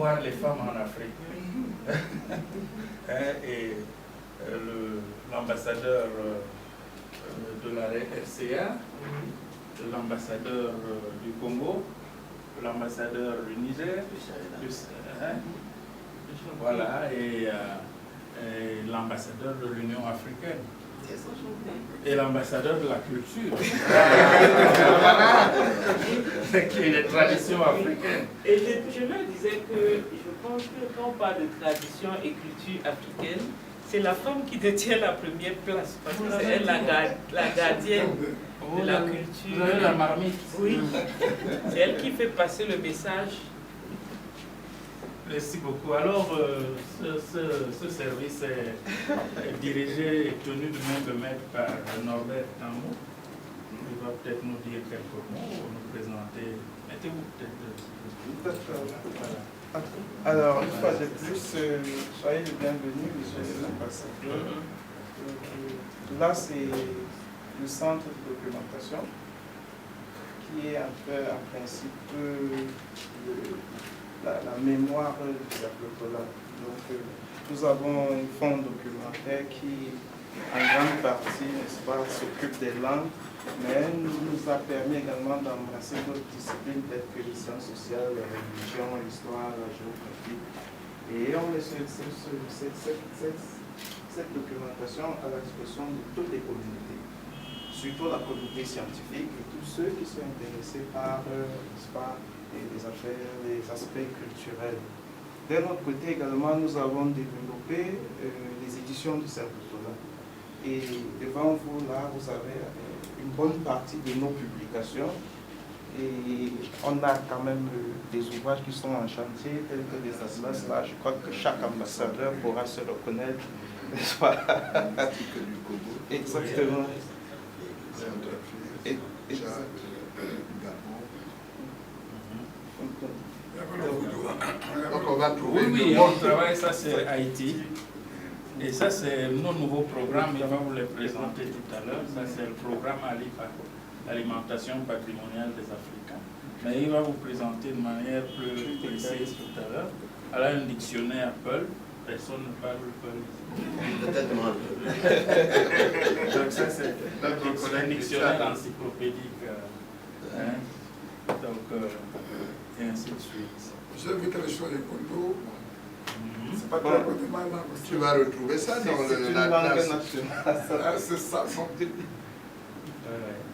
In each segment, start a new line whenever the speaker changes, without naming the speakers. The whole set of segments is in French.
promouvoir les femmes en Afrique. Et l'ambassadeur de la RCA, l'ambassadeur du Congo, l'ambassadeur du Niger, voilà, et l'ambassadeur de l'Union africaine. Et l'ambassadeur de la culture, qui est les traditions africaines.
Et je leur disais que je pense que quand on parle de tradition et culture africaine, c'est la femme qui détient la première place, parce que c'est elle la gardienne de la culture.
Vous avez la marmite.
Oui, c'est elle qui fait passer le message.
Merci beaucoup. Alors, ce service est dirigé et tenu de main de maître par Norbert Tamou. Il va peut-être nous dire quelques mots, nous présenter. Mettez-vous peut-être.
Voilà. Alors, une fois de plus, soyez le bienvenu, monsieur l'ambassadeur. Là, c'est le centre de documentation qui est en principe la mémoire du Cercle-Polar. Donc, nous avons un fonds documentaire qui, en grande partie, n'est-ce pas, s'occupe des langues, mais nous a permis également d'embrasser d'autres disciplines telles que les sciences sociales, la religion, l'histoire, la géographie. Et on met cette documentation à la disposition de toutes les communautés, surtout la communauté scientifique et tous ceux qui sont intéressés par, n'est-ce pas, les affaires, les aspects culturels. D'un autre côté également, nous avons développé les éditions du Cercle-Polar. Et devant vous, là, vous avez une bonne partie de nos publications. Et on a quand même des ouvrages qui sont en chantier, tels que des atlas. Là, je crois que chaque ambassadeur pourra se reconnaître, n'est-ce pas?
Du Congo.
Exactement.
Donc on va trouver.
Oui, on travaille, ça c'est Haïti. Et ça c'est nos nouveaux programmes, il va vous les présenter tout à l'heure. Ça c'est le programme ALIPA, l'alimentation patrimoniale des Africains. Mais il va vous présenter de manière plus précise tout à l'heure. Elle a un dictionnaire Peul, personne ne parle Peul. Donc ça c'est un dictionnaire encyclopédique. Donc, et ainsi de suite.
J'ai vu quelque chose de Congo. C'est pas
Bon,
très côté mal.
tu vas retrouver ça dans
la
la
langue
classe.
nationale.
C'est ça.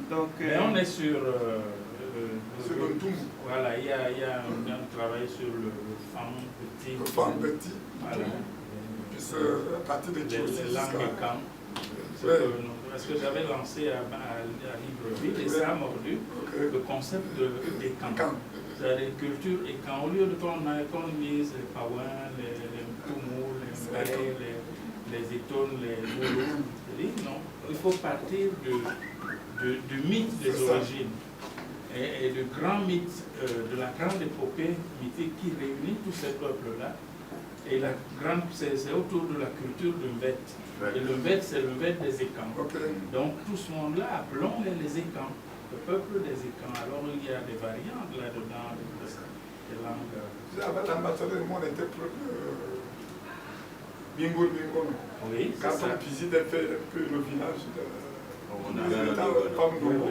Donc,
mais on est sur
le tout.
Voilà, il y a un travail sur le fan petit.
Le fan petit.
Voilà.
Puis à partir de
les langues et camps. Parce que j'avais lancé à Libreville et ça a mordu le concept des camps. C'est-à-dire culture et camps. Au lieu de qu'on dise les Pawins, les Mtoumou, les Mbaye, les Etones, les Moulou, non, il faut partir du mythe des origines et du grand mythe, de la grande épopée mythique qui réunit tous ces peuples-là. Et la grande, c'est autour de la culture du Mvet. Et le Mvet, c'est le Mvet des Ekans. Donc tout ce monde-là, appelons-les les Ekans, le peuple des Ekans. Alors il y a des variantes là-dedans, des langues.
Avec l'ambassadeur, moi, on était bingo.
Oui,
quand
ça.
on visite un peu le village de Famdongo.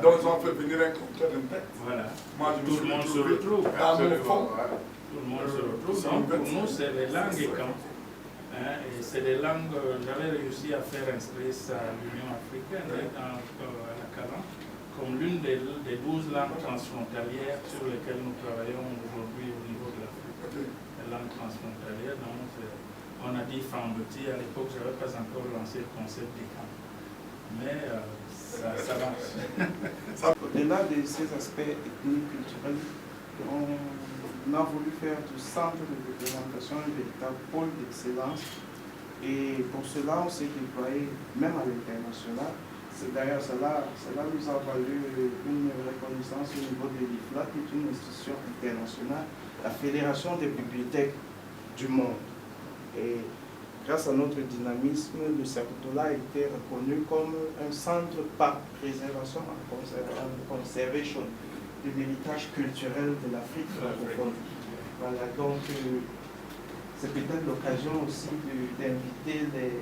Donc ils ont fait venir un compteur d'impact.
Voilà.
Moi,
Tout le monde se retrouve.
Dans mon fond.
Tout le monde se retrouve. Donc pour nous, c'est les langues Ekans. Et c'est des langues, j'avais réussi à faire inscrire ça à l'Union africaine, à la Calan, comme l'une des 12 langues transfrontalières sur lesquelles nous travaillons aujourd'hui au niveau de l'Afrique. Les langues transfrontalières, donc on a dit Fambeti, à l'époque je n'avais pas encore lancé le concept des camps. Mais ça marche.
Au-delà de ces aspects ethniques, culturels, on a voulu faire du centre de documentation un véritable pôle d'excellence. Et pour cela, on s'est déployé même à l'international. D'ailleurs, cela nous a valu une reconnaissance au niveau de l'IFLA, qui est une institution internationale, la Fédération des bibliothèques du monde. Et grâce à notre dynamisme, le Cercle-Polar a été reconnu comme un centre par préservation en conservation. l'héritage culturel de l'Afrique francophone. Voilà, donc c'est peut-être l'occasion aussi d'inviter les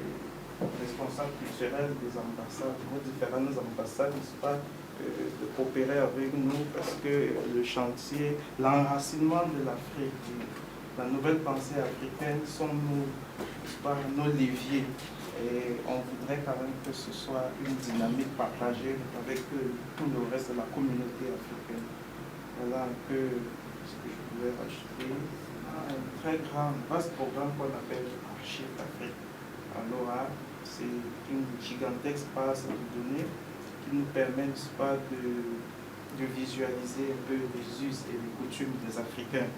responsables culturels des ambassades, nos différentes ambassades, n'est-ce pas, de coopérer avec nous parce que le chantier, l'enracinement de l'Afrique, la nouvelle pensée africaine sont nos leviers. Et on voudrait quand même que ce soit une dynamique partagée avec tout le reste de la communauté africaine. Voilà un peu ce que je voulais rajouter. Un très grand, vaste programme qu'on appelle Archives d'Afrique. Alors, c'est une gigantesque base de données qui nous permet, n'est-ce pas, de visualiser un peu les us et les coutumes des Africains.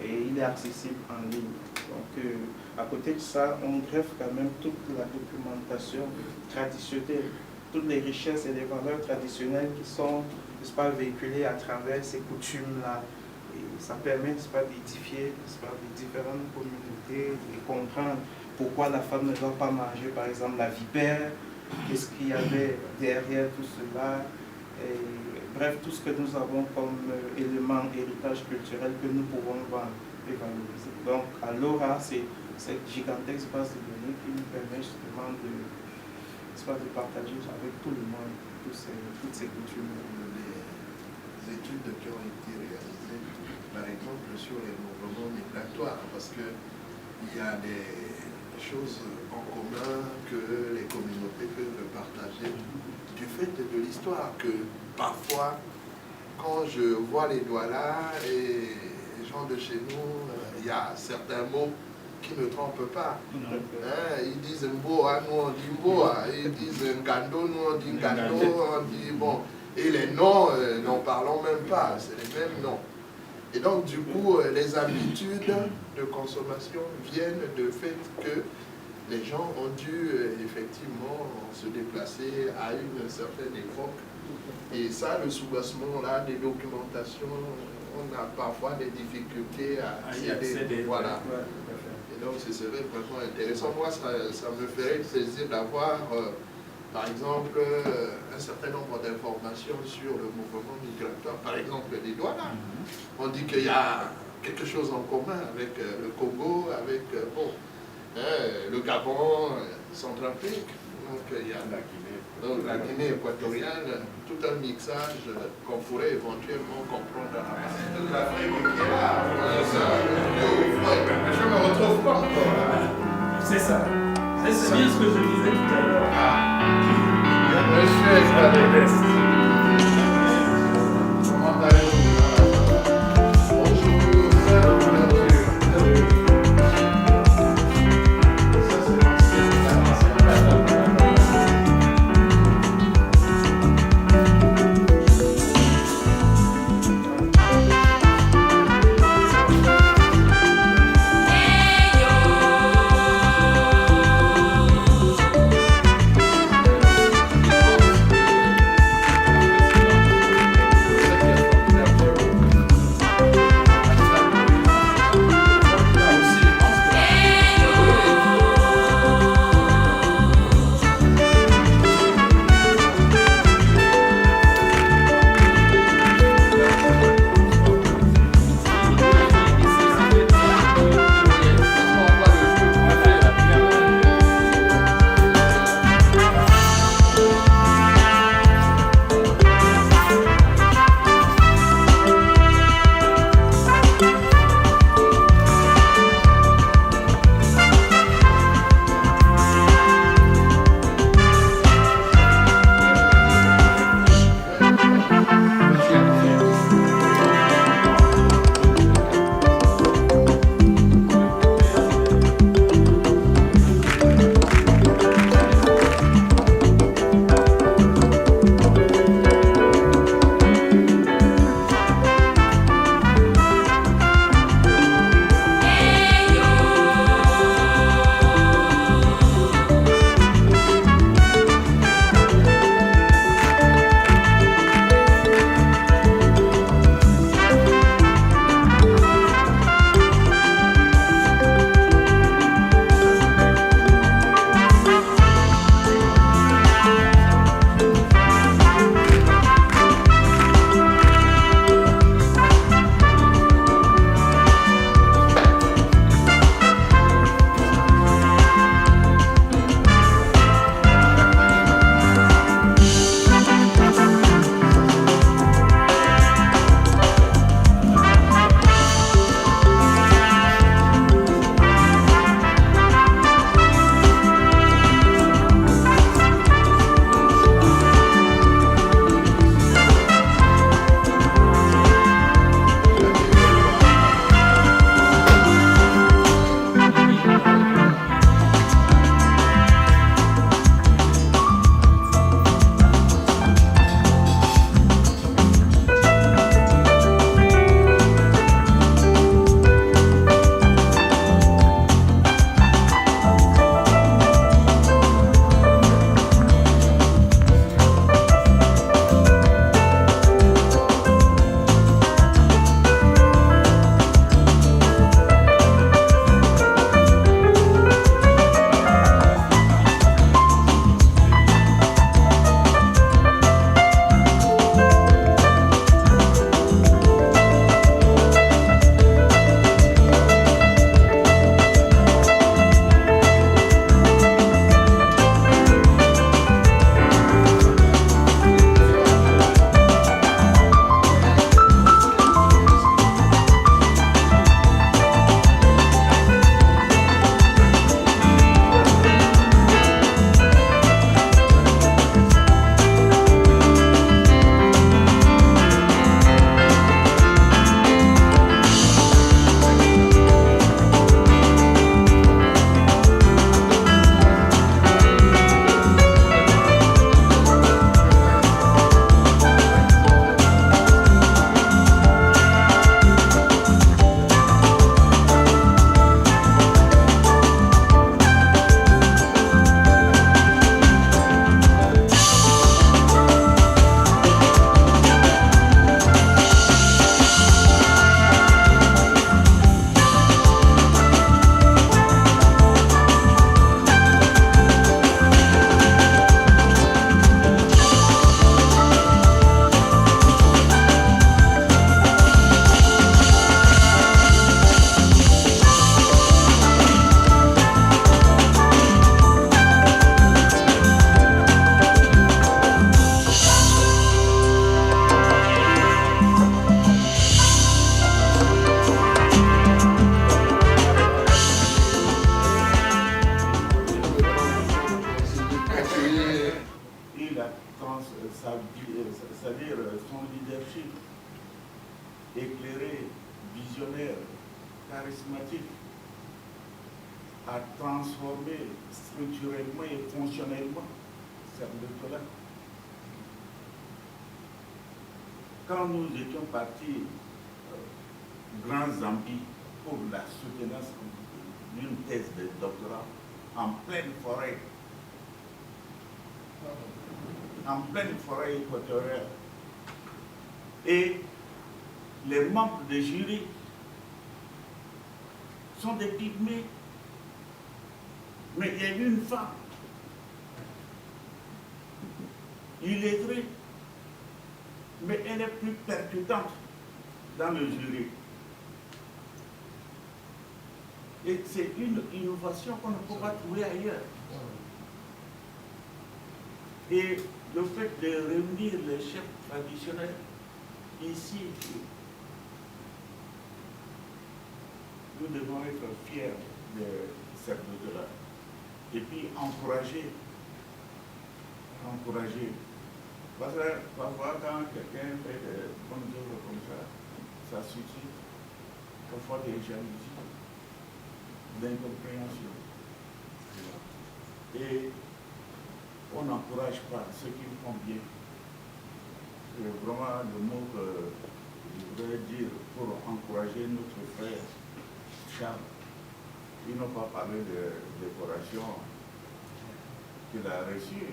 Et il est accessible en ligne. Donc, à côté de ça, on greffe quand même toute la documentation traditionnelle, toutes les richesses et les valeurs traditionnelles qui sont, n'est-ce pas, véhiculées à travers ces coutumes-là. Et ça permet, n'est-ce pas, d'édifier, n'est-ce pas, les différentes communautés, de comprendre pourquoi la femme ne doit pas manger, par exemple, la vipère, qu'est-ce qu'il y avait derrière tout cela. Et, bref, tout ce que nous avons comme élément, héritage culturel que nous pouvons vendre et valoriser. Donc, à l'ORA, c'est cette gigantesque base de données qui nous permet justement de partager avec tout le monde toutes ces coutumes.
Les études qui ont été réalisées, par exemple, sur les mouvements migratoires, parce qu'il y a des choses en commun que les communautés peuvent partager du fait de l'histoire, que parfois, quand je vois les Douala et les gens de chez nous, il y a certains mots qui ne trompent pas. Ils disent Mboa, nous on dit Mboa. Ils disent Ngando, nous on dit Ngando. On dit bon. Et les noms, n'en parlons même pas, c'est les mêmes noms. Et donc, du coup, les habitudes de consommation viennent du fait que les gens ont dû effectivement se déplacer à une certaine époque. Et ça, le soubassement là, des documentations, on a parfois des difficultés à y accéder. Voilà. Et donc, ce serait vraiment intéressant. Moi, ça me ferait plaisir d'avoir, par exemple, un certain nombre d'informations sur le mouvement migratoire, par exemple les Douala. On dit qu'il y a quelque chose en commun avec le Congo, avec le Gabon, Centrafrique. Donc, il y a la Guinée équatoriale, tout un mixage qu'on pourrait éventuellement comprendre à la de l'Afrique qui est là. Je ne me retrouve pas encore.
C'est ça. C'est bien ce que je disais tout à l'heure.
Monsieur est comment allez-vous?
c'est-à-dire son leadership éclairé, visionnaire, charismatique, a transformé structurellement et fonctionnellement cette là. Quand nous étions partis Grand Zambie pour la soutenance d'une thèse de doctorat en pleine forêt équatoriale, et les membres du jury sont des pygmées. Mais il y a eu une femme illettrée, mais elle est plus percutante dans le jury. Et c'est une innovation qu'on ne peut pas trouver ailleurs. Et le fait de réunir les chefs traditionnels ici, nous devons être fiers de cette lutte-là. Et puis encourager. Parce que parfois, quand quelqu'un fait des bonnes œuvres comme ça suscite parfois des jalousies, d'incompréhension. Et on n'encourage pas ceux qui font bien. C'est vraiment le mot que je voudrais dire pour encourager notre frère Charles. Ils n'ont pas parlé de décoration qu'il a reçue.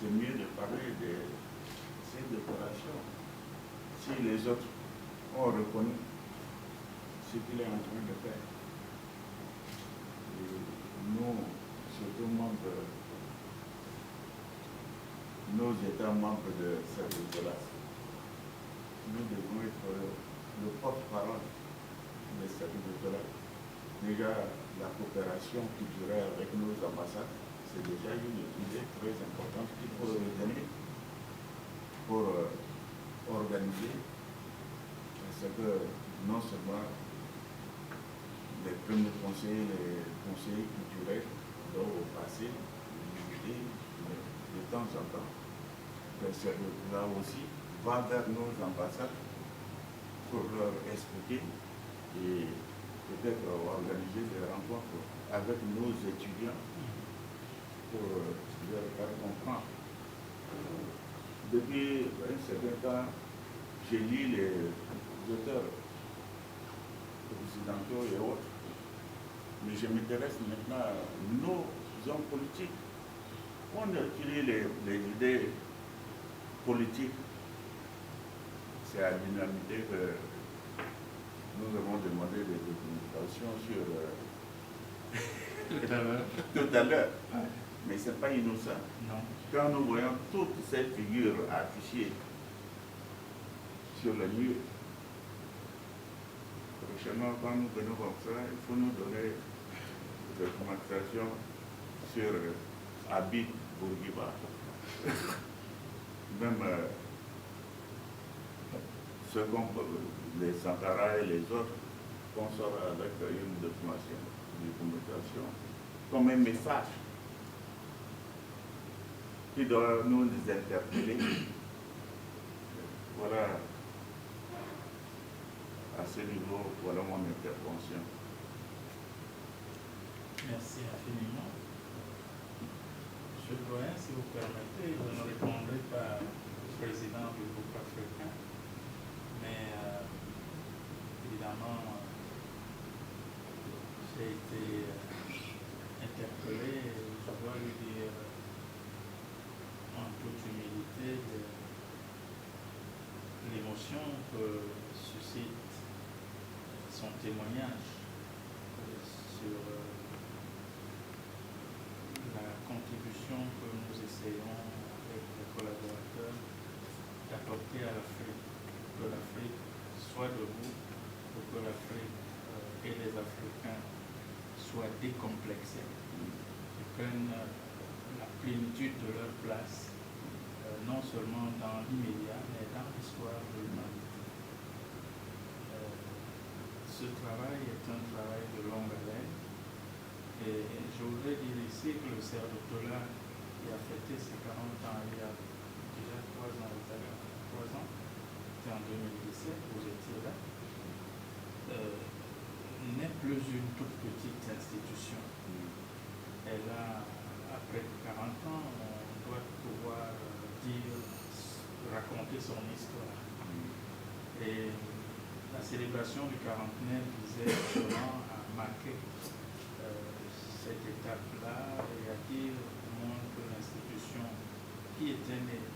C'est mieux de parler de ces décorations. Si les autres ont reconnu ce qu'il est en train de faire. Et nous, surtout membres, nos États membres de cette lutte-là, nous devons être le porte-parole de cette lutte-là. Déjà, la coopération culturelle avec nos ambassades, c'est déjà une idée très importante qu'il faut retenir pour organiser. Parce que non seulement les premiers conseillers, les conseillers culturels doivent passer, visiter de temps en temps. Là aussi, va vers nos ambassades pour leur expliquer et peut-être organiser des rencontres avec nos étudiants pour leur faire comprendre. Depuis un certain temps, j'ai lu les auteurs occidentaux et autres, mais je m'intéresse maintenant à nos hommes politiques. On a tiré les idées politiques. C'est à l'unanimité que nous avons demandé des documentations sur tout à l'heure. Mais ce n'est pas innocent.
Non.
Quand nous voyons toutes ces figures affichées sur le mur, prochainement, quand nous venons comme ça, il faut nous donner des documentations sur Habib Bourguiba. Même ceux comme les Sankara et les autres, qu'on sort avec une documentation, comme un message qui doit nous interpeller. Voilà, à ce niveau, voilà mon intervention.
Merci infiniment. Monsieur le doyen, si vous permettez, je ne répondrai pas au président du groupe africain, mais évidemment, j'ai été interpellé, et je dois lui dire en toute humilité l'émotion que suscite son témoignage sur la contribution que nous essayons avec les collaborateurs d'apporter à l'Afrique, que l'Afrique soit debout, pour que l'Afrique et les Africains soient décomplexés, qu'ils prennent la plénitude de leur place, non seulement dans l'immédiat, mais dans l'histoire de l'humanité. Ce travail est un travail de longue haleine. Et je voudrais dire ici que le CERDOTOLA, qui a fêté ses 40 ans il y a en 2017, vous étiez là, n'est plus une toute petite institution. Elle a, après 40 ans, on doit pouvoir raconter son histoire. Et la célébration du 40e visait justement à marquer cette étape-là et à dire au monde que l'institution qui était née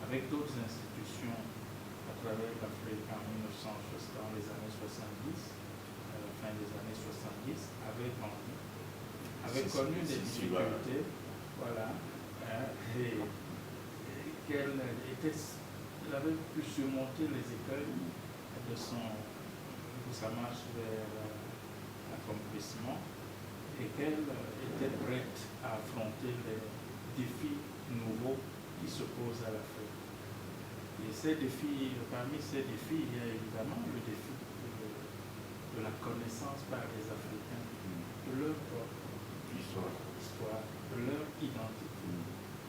avec d'autres institutions à travers l'Afrique en 1960, dans les années 70, à la fin des années 70, avait grandi, avait connu des difficultés, voilà, et qu'elle avait pu surmonter les écueils de sa marche vers l'accomplissement et qu'elle était prête à affronter les défis nouveaux qui se posent à l'Afrique. Et ces défis, parmi ces défis, il y a évidemment le défi de la connaissance par les Africains de leur propre histoire, de leur identité,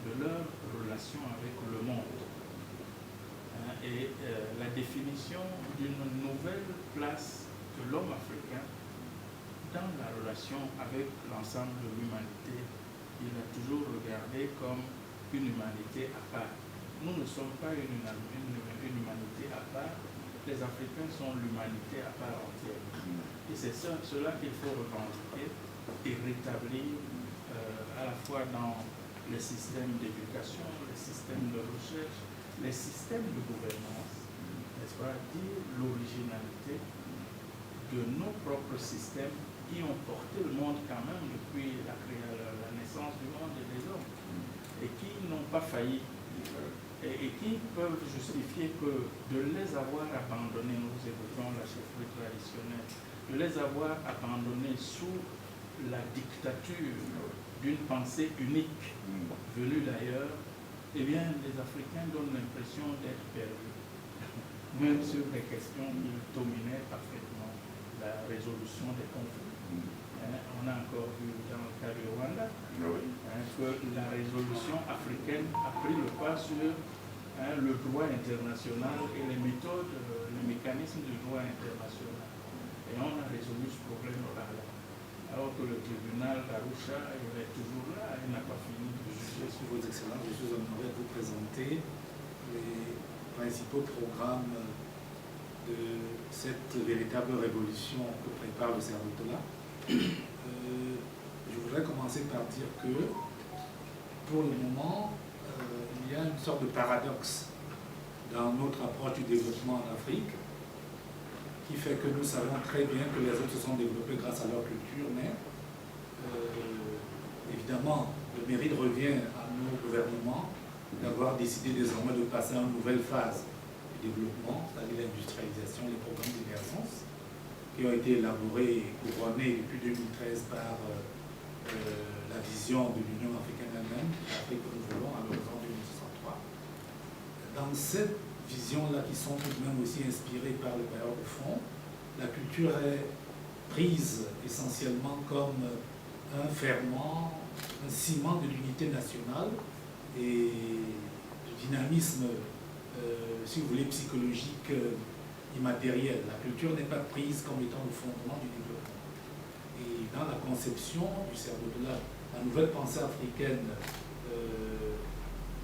de leur relation avec le monde. Et la définition d'une nouvelle place de l'homme africain dans la relation avec l'ensemble de l'humanité. Il a toujours regardé comme une humanité à part. Nous ne sommes pas une humanité à part, les Africains sont l'humanité à part entière. Et c'est cela qu'il faut revendiquer et rétablir à la fois dans les systèmes d'éducation, les systèmes de recherche, les systèmes de gouvernance, n'est-ce pas, dire l'originalité de nos propres systèmes qui ont porté le monde quand même depuis la naissance du monde et des hommes, et qui n'ont pas failli, et qui peuvent justifier que de les avoir abandonnés, nous évoquons la chefferie traditionnelle, de les avoir abandonnés sous la dictature d'une pensée unique venue d'ailleurs, eh bien, les Africains donnent l'impression d'être perdus, même sur des questions qui dominaient parfaitement la résolution des conflits. On a encore vu dans le cas du Rwanda que la résolution africaine a pris le pas sur le droit international et les méthodes, les mécanismes du droit international. Et on a résolu ce problème par là. Alors que le tribunal d'Arusha est toujours là, il n'a pas fini de juger.
Sur vos excellences, je suis honoré de vous présenter les principaux programmes de cette véritable révolution que prépare le Cerdotola. Je voudrais commencer par dire que, pour le moment, il y a une sorte de paradoxe dans notre approche du développement en Afrique, qui fait que nous savons très bien que les autres se sont développés grâce à leur culture, mais évidemment, le mérite revient à nos gouvernements d'avoir décidé désormais de passer à une nouvelle phase du développement, c'est-à-dire l'industrialisation, les programmes d'émergence, qui ont été élaborés et couronnés depuis 2013 par la vision de l'Union africaine elle-même, l'Afrique que nous voulons à l'horizon 2063. Dans cette vision-là, qui sont tout de même aussi inspirées par le bailleur de fonds, la culture est prise essentiellement comme un ferment, un ciment de l'unité nationale et du dynamisme, si vous voulez, psychologique immatériel. La culture n'est pas prise comme étant le fondement du développement. Et dans la conception du Cerdotola, la nouvelle pensée africaine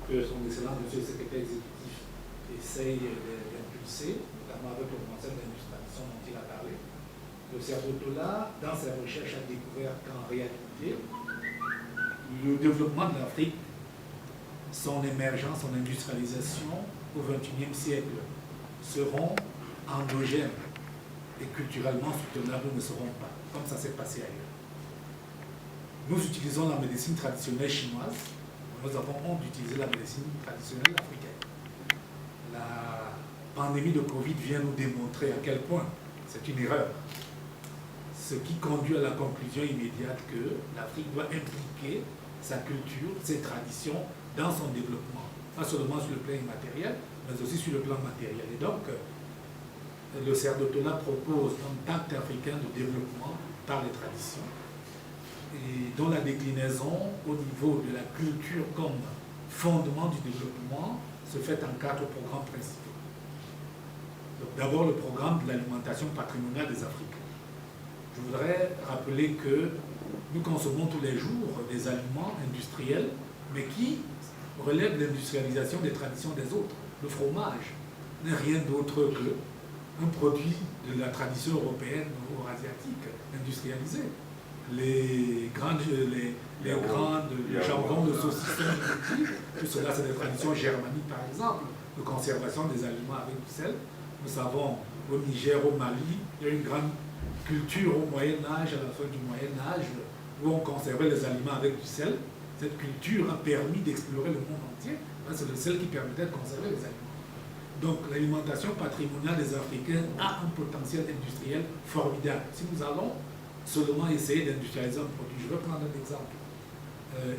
que son Excellence, Monsieur le Secrétaire exécutif, essaye d'impulser, notamment avec le concept d'industrialisation dont il a parlé, le Cerdotola, dans ses recherches, a découvert qu'en réalité, le développement de l'Afrique, son émergence, son industrialisation au XXIe siècle seront endogènes et culturellement soutenables ne seront pas, comme ça s'est passé ailleurs. Nous utilisons la médecine traditionnelle chinoise, nous avons honte d'utiliser la médecine traditionnelle africaine. La pandémie de Covid vient nous démontrer à quel point c'est une erreur. Ce qui conduit à la conclusion immédiate que l'Afrique doit impliquer sa culture, ses traditions dans son développement, pas seulement sur le plan immatériel, mais aussi sur le plan matériel. Et donc, le Cerdotola propose un pacte africain de développement par les traditions, et dont la déclinaison au niveau de la culture comme fondement du développement se fait en 4 programmes principaux. D'abord, le programme de l'alimentation patrimoniale des Africains. Je voudrais rappeler que nous consommons tous les jours des aliments industriels, mais qui relèvent de l'industrialisation des traditions des autres. Le fromage n'est rien d'autre qu'un produit de la tradition européenne ou asiatique industrialisée. Les jambons, le saucisson, tout cela c'est des traditions germaniques par exemple, de conservation des aliments avec du sel. Nous savons au Niger, au Mali, il y a une grande culture au Moyen-Âge, à la fin du Moyen-Âge, où on conservait les aliments avec du sel. Cette culture a permis d'explorer le monde entier. C'est le sel qui permettait de conserver les aliments. Donc l'alimentation patrimoniale des Africains a un potentiel industriel formidable. Si nous allons seulement essayer d'industrialiser un produit, je vais prendre un exemple.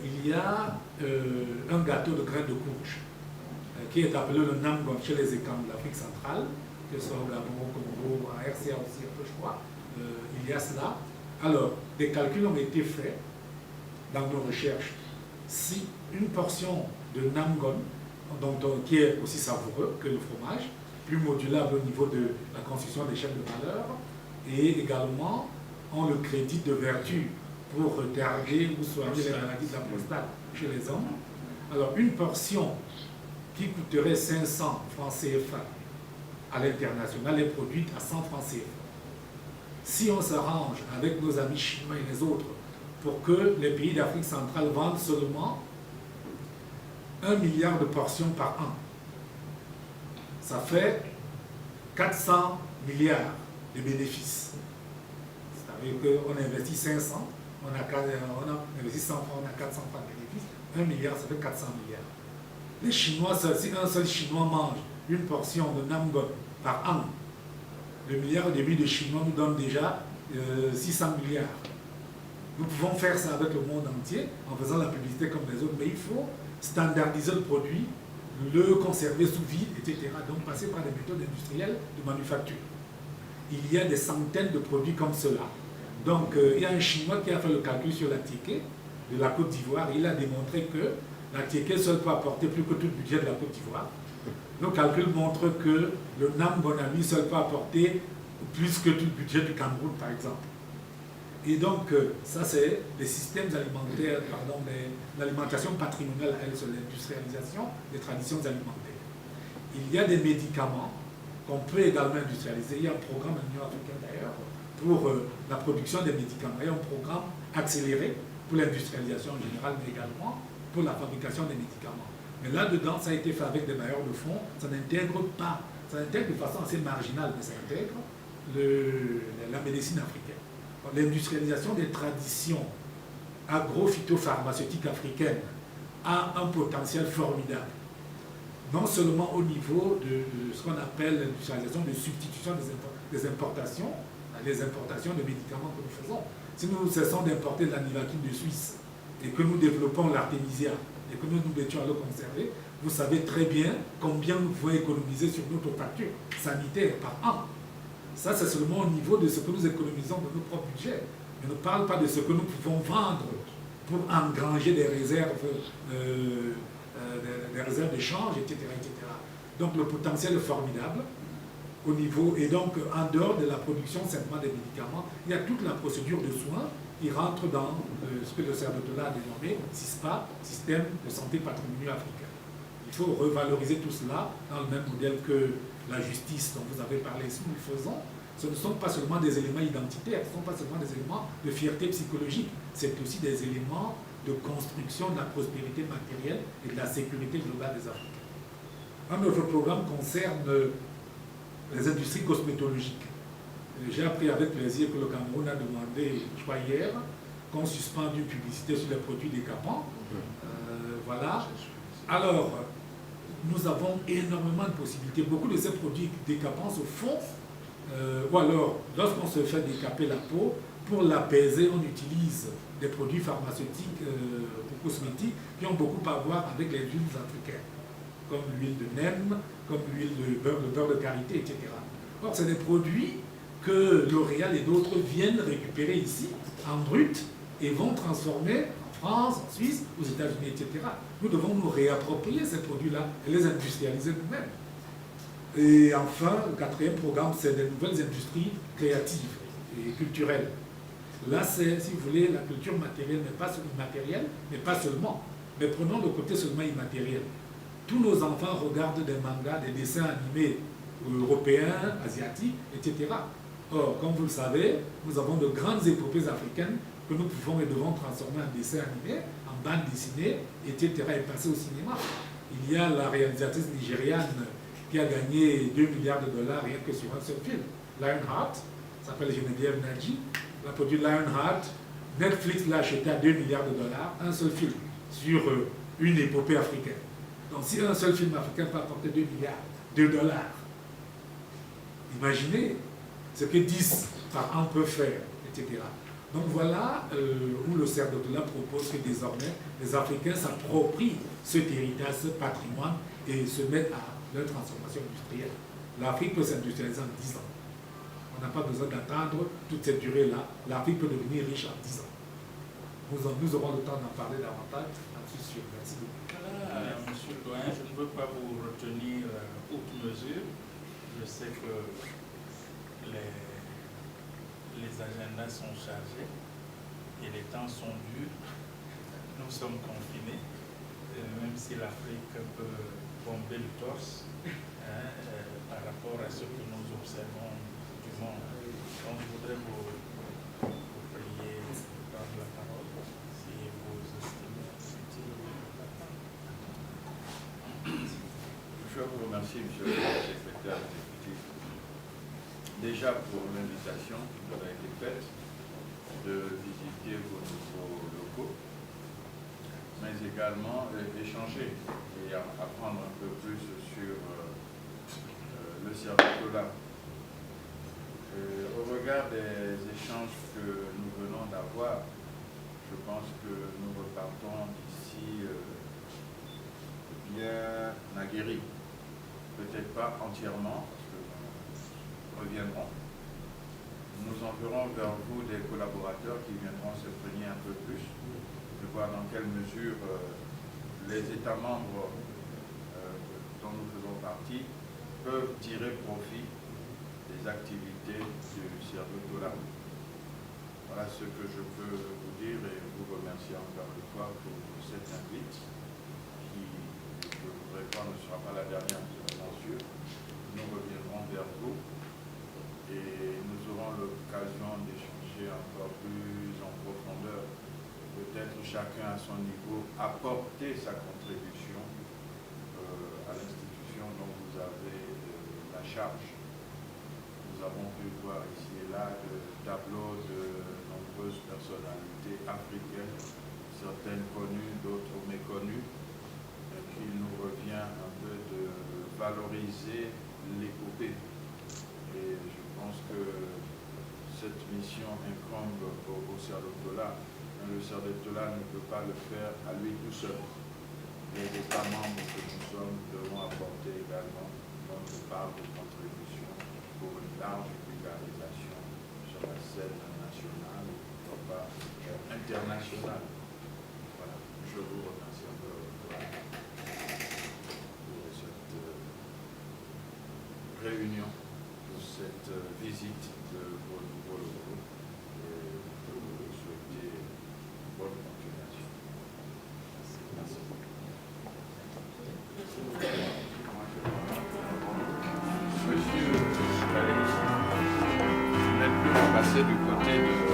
Il y a un gâteau de graines de courge qui est appelé le Namgon chez les Ekam de l'Afrique centrale, que ce soit au Gabon, au Congo, en RCA aussi un peu, je crois. Il y a cela. Alors, des calculs ont été faits dans nos recherches. Si une portion de Namgon, qui est aussi savoureux que le fromage, plus modulable au niveau de la construction des chaînes de valeur, et également ont le crédit de vertu pour retarder ou soigner les maladies de la prostate chez les hommes. Alors, une portion qui coûterait 500 francs CFA à l'international est produite à 100 francs CFA. Si on s'arrange avec nos amis chinois et les autres pour que les pays d'Afrique centrale vendent seulement 1 milliard de portions par an, ça fait 400 milliards de bénéfices. C'est-à-dire qu'on investit 500, on investit 100 francs, on a 400 francs de bénéfices, 1 milliard, ça fait 400 milliards. Les Chinois, si un seul Chinois mange une portion de Namgon par an, le milliard et demi de Chinois nous donne déjà 600 milliards. Nous pouvons faire ça avec le monde entier en faisant la publicité comme les autres, mais il faut standardiser le produit, le conserver sous vide, etc. Donc passer par des méthodes industrielles de manufacture. Il y a des centaines de produits comme cela. Donc il y a un Chinois qui a fait le calcul sur la ticket de la Côte d'Ivoire. Il a démontré que la ticket seule peut apporter plus que tout le budget de la Côte d'Ivoire. Nos calculs montrent que le Namgon à lui seul peut apporter plus que tout le budget du Cameroun, par exemple. Et donc, ça, c'est les systèmes alimentaires, pardon, l'alimentation patrimoniale, elle, sur l'industrialisation des traditions alimentaires. Il y a des médicaments qu'on peut également industrialiser. Il y a un programme à l'Union africaine, d'ailleurs, pour la production des médicaments. Il y a un programme accéléré pour l'industrialisation en général, mais également pour la fabrication des médicaments. Mais là-dedans, ça a été fait avec des bailleurs de fonds, ça n'intègre pas, ça intègre de façon assez marginale, mais ça intègre la médecine africaine. L'industrialisation des traditions agro-phytopharmaceutiques africaines a un potentiel formidable. Non seulement au niveau de ce qu'on appelle l'industrialisation de substitution des importations, les importations de médicaments que nous faisons. Si nous cessons d'importer de la nivaquine de Suisse et que nous développons l'artémisia et que nous nous mettions à le conserver, vous savez très bien combien nous pouvons économiser sur notre facture sanitaire par an. Ça, c'est seulement au niveau de ce que nous économisons de nos propres budgets. On ne parle pas de ce que nous pouvons vendre pour engranger des réserves d'échange, etc., etc. Donc le potentiel est formidable au niveau, et donc en dehors de la production simplement des médicaments, il y a toute la procédure de soins qui rentre dans ce que le Cerdotola a dénommé SISPA, Système de santé patrimonial africain. Il faut revaloriser tout cela dans le même modèle que la justice dont vous avez parlé. Si nous le faisons, ce ne sont pas seulement des éléments identitaires, ce ne sont pas seulement des éléments de fierté psychologique, c'est aussi des éléments de construction de la prospérité matérielle et de la sécurité globale des Africains. Notre programme concerne les industries cosmétologiques. J'ai appris avec plaisir que le Cameroun a demandé, je crois hier, qu'on suspende une publicité sur les produits décapants. Voilà. Alors, nous avons énormément de possibilités. Beaucoup de ces produits décapants se font, ou alors, lorsqu'on se fait décaper la peau, pour l'apaiser, on utilise des produits pharmaceutiques ou cosmétiques qui ont beaucoup à voir avec les huiles africaines, comme l'huile de nem, comme l'huile de beurre, le beurre de karité, etc. Or, c'est des produits que L'Oréal et d'autres viennent récupérer ici, en brut, et vont transformer en France, en Suisse, aux États-Unis, etc. Nous devons nous réapproprier ces produits-là et les industrialiser nous-mêmes. Et enfin, le quatrième programme, c'est les nouvelles industries créatives et culturelles. Là, c'est, si vous voulez, la culture matérielle, mais pas seulement. Mais prenons le côté seulement immatériel. Tous nos enfants regardent des mangas, des dessins animés européens, asiatiques, etc. Or, comme vous le savez, nous avons de grandes épopées africaines que nous pouvons et devons transformer en dessins animés, en bandes dessinées, etc. et passer au cinéma. Il y a la réalisatrice nigériane qui a gagné 2 milliards de dollars rien que sur un seul film, Lionheart, s'appelle Geneviève Nadji. Elle a produit Lionheart. Netflix l'a acheté à 2 milliards de dollars, un seul film, sur une épopée africaine. Donc si un seul film africain peut apporter 2 milliards de dollars, imaginez ce que 10 par an peut faire, etc. Donc voilà où le CERD propose que désormais les Africains s'approprient cet héritage, ce patrimoine et se mettent à leur transformation industrielle. L'Afrique peut s'industrialiser en 10 ans. On n'a pas besoin d'attendre toute cette durée-là. L'Afrique peut devenir riche en 10 ans. Nous aurons le temps d'en parler davantage. Merci beaucoup.
Monsieur le doyen, je ne veux pas vous retenir outre mesure. Je sais que les agendas sont chargés et les temps sont durs. Nous sommes confinés, même si l'Afrique peut bomber le torse par rapport à ce que nous observons du monde. Donc je voudrais vous prier de prendre la parole si vous estimez utile.
Je vous remercie, monsieur le secrétaire exécutif, déjà pour l'invitation qui nous a été faite de visiter vos nouveaux locaux, mais également échanger et apprendre un peu plus sur le CERD. Au regard des échanges que nous venons d'avoir, je pense que nous repartons d'ici bien aguerris. Peut-être pas entièrement, parce que nous reviendrons. Nous enverrons vers vous des collaborateurs qui viendront se prendre un peu plus, de voir dans quelle mesure les États membres dont nous faisons partie peuvent tirer profit des activités du CERD. Voilà ce que je peux vous dire et vous remercier encore une fois pour cette invite qui, je vous réponds, ne sera pas la dernière, bien sûr. Nous reviendrons vers vous et nous aurons l'occasion d'échanger encore plus en profondeur. Peut-être chacun à son niveau apporter sa contribution à l'institution dont vous avez la charge. Nous avons pu voir ici et là le tableau de nombreuses personnalités africaines, certaines connues, d'autres méconnues, et qu'il nous revient un peu de valoriser l'épopée. Et je pense que cette mission incombe au CERD. Le CERD ne peut pas le faire à lui tout seul. Les États membres que nous sommes devront apporter également notre part de contribution pour une large vulgarisation sur la scène nationale, non pas internationale. Voilà, je vous remercie encore pour cette réunion, pour cette visite de vos nouveaux locaux et de vous souhaiter bonne continuation. Merci. Monsieur Valéry, vous n'êtes plus passé du côté de